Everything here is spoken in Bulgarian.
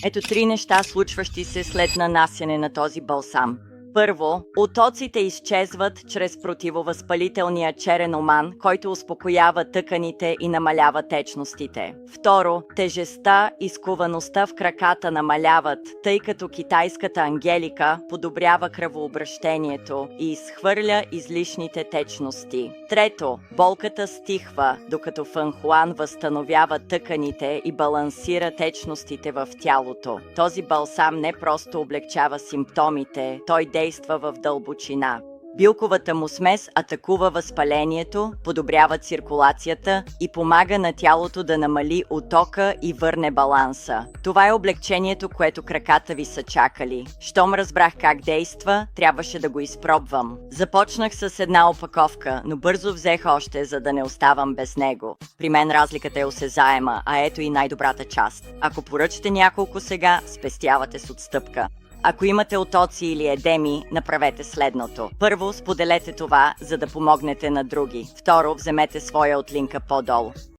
Ето 3 неща, случващи се след нанасяне на този балсам. Първо, отоците изчезват чрез противовъзпалителния черен оман, който успокоява тъканите и намалява течностите. Второ, тежестта и скуваността в краката намаляват, тъй като китайската ангелика подобрява кръвообращението и изхвърля излишните течности. Трето, болката стихва, докато Фънхуан възстановява тъканите и балансира течностите в тялото. Този балсам не просто облегчава симптомите, той действа в дълбочина. Билковата му смес атакува възпалението, подобрява циркулацията и помага на тялото да намали оттока и върне баланса. Това е облегчението, което краката ви са чакали. Щом разбрах как действа, трябваше да го изпробвам. Започнах с една опаковка, но бързо взех още, за да не оставам без него. При мен разликата е осезаема, а ето и най-добрата част. Ако поръчате няколко сега, спестявате с отстъпка. Ако имате отоци или едеми, направете следното. Първо, споделете това, за да помогнете на други. Второ, вземете своя от линка по-долу.